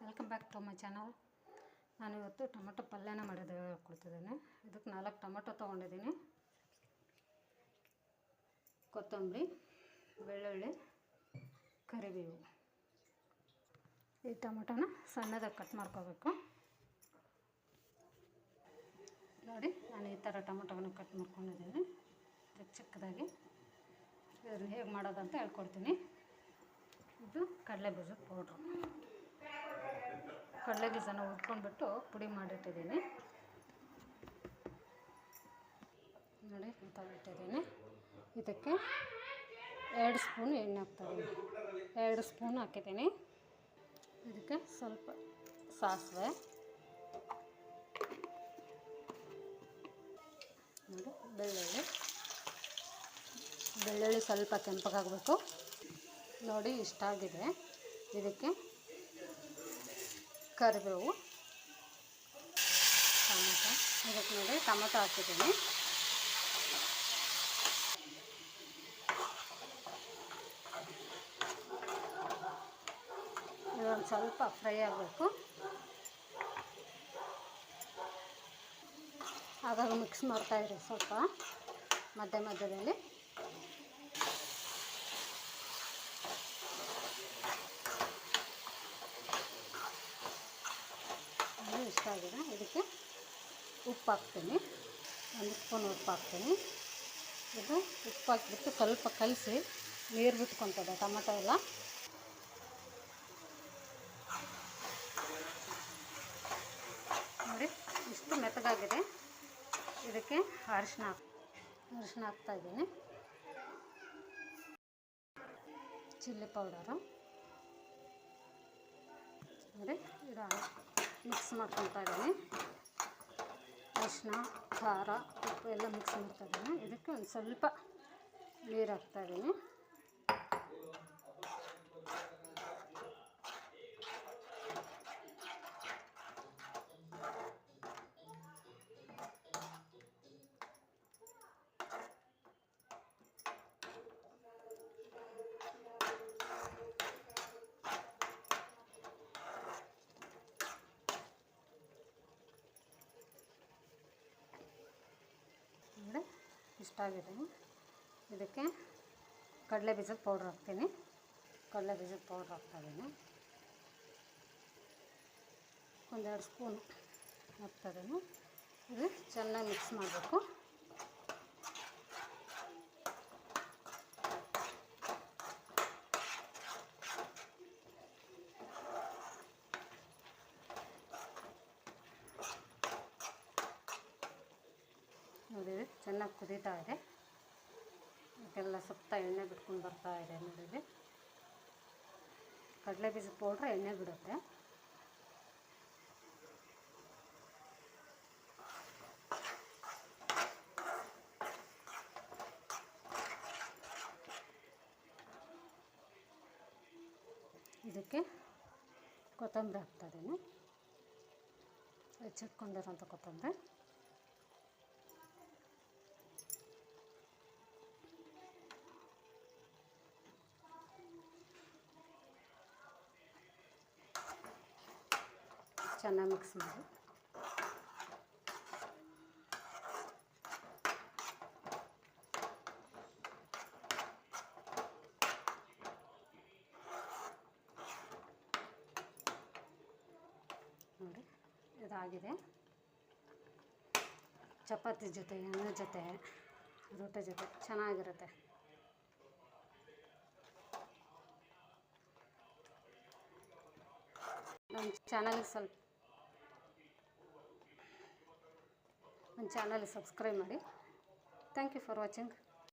Welcome back to my channel. ನಾನು ಇವತ್ತು tomato ಪಲ್ಯನ ಮಾಡೋದು ಹೇಳ್ಕೊಡ್ತಿದ್ದೀನಿ. ಇದಕ್ಕೆ 4 ಟೊಮೆಟೊ ತೊಗೊಂಡಿದ್ದೀನಿ. ಕೊತ್ತಂಬರಿ, ಬೆಳ್ಳುಳ್ಳಿ, ಕರಿಬೇವು. ಈ ಟೊಮೆಟೊನ ಸಣ್ಣದಾಗಿ ಕಟ್ ಮಾಡ್ಕೋಬೇಕು. ನೋಡಿ, ನಾನು ಈ ಥರ ಟೊಮೆಟೊವನ್ನು ಕಟ್ ಮಾಡ್ಕೊಂಡಿದ್ದೀನಿ ಚಿಕ್ಕದಾಗಿ. ಇದನ್ನು ಹೇಗೆ ಮಾಡೋದಂತ ಹೇಳ್ಕೊಡ್ತೀನಿ. ಇದು ಕಡಲೆ ಬೀಜದ ಪೌಡ್ರು. ಕಡಲೆ ಬೀಜನ ಹುರ್ಕೊಂಡ್ಬಿಟ್ಟು ಪುಡಿ ಮಾಡಿಟ್ಟಿದ್ದೀನಿ. ನೋಡಿ ಇಟ್ಟಿದ್ದೀನಿ. ಇದಕ್ಕೆ 2 ಸ್ಪೂನ್ ಎಣ್ಣೆ ಹಾಕ್ತಾಯಿದ್ದೀನಿ. 2 ಸ್ಪೂನ್ ಹಾಕಿದ್ದೀನಿ. ಇದಕ್ಕೆ ಸ್ವಲ್ಪ ಸಾಸಿವೆ, ನೋಡಿ ಬೆಳ್ಳುಳ್ಳಿ ಸ್ವಲ್ಪ ಕೆಂಪಗಾಗಬೇಕು. ನೋಡಿ ಇಷ್ಟಾಗಿದೆ. ಇದಕ್ಕೆ ಕರಿಬೇವು, ಟೊಮೆಟೊ. ಇದಕ್ಕೆ ನೋಡಿ ಟೊಮೆಟೊ ಹಾಕಿದ್ದೀನಿ. ಇದೊಂದು ಸ್ವಲ್ಪ ಫ್ರೈ ಆಗಬೇಕು. ಆಗಾಗ ಮಿಕ್ಸ್ ಮಾಡ್ತಾಯಿರಿ ಸ್ವಲ್ಪ ಮಧ್ಯದಲ್ಲಿ. ಇಷ್ಟ ಆಗಿದೆ. ಇದಕ್ಕೆ ಉಪ್ಪು ಹಾಕ್ತೀನಿ. 1 ಸ್ಪೂನ್ ಉಪ್ಪು ಹಾಕ್ತೀನಿ. ಇದು ಉಪ್ಪು ಹಾಕಿಬಿಟ್ಟು ಸ್ವಲ್ಪ ಕಲಸಿ ನೀರು ಬಿಟ್ಕೊತದೆ ಟೊಮೆಟೊ ಎಲ್ಲ. ನೋಡಿ ಇಷ್ಟು ಮೆತ್ತಗಾಗಿದೆ. ಇದಕ್ಕೆ ಅರಿಶಿನ ಹಾಕ್ತಾಯಿದ್ದೀನಿ. ಚಿಲ್ಲಿ ಪೌಡರು ನೋಡಿ ಇದು ಮಿಕ್ಸ್ ಮಾಡ್ಕೊತಾ ಇದ್ದೀನಿ. ಅರಿಶಿನ, ಖಾರ, ಉಪ್ಪು ಎಲ್ಲ ಮಿಕ್ಸ್ ಮಾಡ್ತಾ ಇದ್ದೀನಿ. ಇದಕ್ಕೆ ಒಂದು ಸ್ವಲ್ಪ ನೀರು ಹಾಕ್ತಾಯಿದ್ದೀನಿ. ನೋಡಿ ಇಷ್ಟಾಗಿದೆ. ಇದಕ್ಕೆ ಕಡಲೆ ಬೀಜದ ಪೌಡ್ರ್ ಹಾಕ್ತೀನಿ. ಕಡಲೆ ಬೀಜದ ಪೌಡ್ರ್ ಹಾಕ್ತಾಯಿದ್ದೀನಿ. 1-2 ಸ್ಪೂನ್ ಹಾಕ್ತಾಯಿದ್ದೀನಿ. ಇದು ಚೆನ್ನಾಗಿ ಮಿಕ್ಸ್ ಮಾಡಬೇಕು. ನೋಡಿ ಚೆನ್ನಾಗಿ ಕುದೀತಾ ಇದೆ. ಇದಕ್ಕೆಲ್ಲ ಸುತ್ತ ಎಣ್ಣೆ ಬಿಟ್ಕೊಂಡು ಬರ್ತಾ ಇದೆ. ನೋಡಿ ಕಡಲೆ ಬೀಜದ ಪೌಡ್ರ್ ಎಣ್ಣೆ ಬಿಡುತ್ತೆ. ಇದಕ್ಕೆ ಕೊತ್ತಂಬರಿ ಹಾಕ್ತಾಯಿದ್ದೀನಿ. ಹೆಚ್ಚಿಟ್ಕೊಂಡಿರೋಂಥ ಕೊತ್ತಂಬರಿ. ಚೆನ್ನಾಗಿ ಮಿಕ್ಸ್ ಮಾಡಿ ನೋಡಿ ಇದಾಗಿದೆ. ಚಪಾತಿ ಜೊತೆ, ಅನ್ನ ಜೊತೆ, ರೊಟ್ಟಿ ಜೊತೆ ಚೆನ್ನಾಗಿರುತ್ತೆ. ನನ್ನ ಚಾನಲ್ಗೆ ಸಬ್ಸ್ಕ್ರೈಬ್ ಮಾಡಿ. Thank you for watching.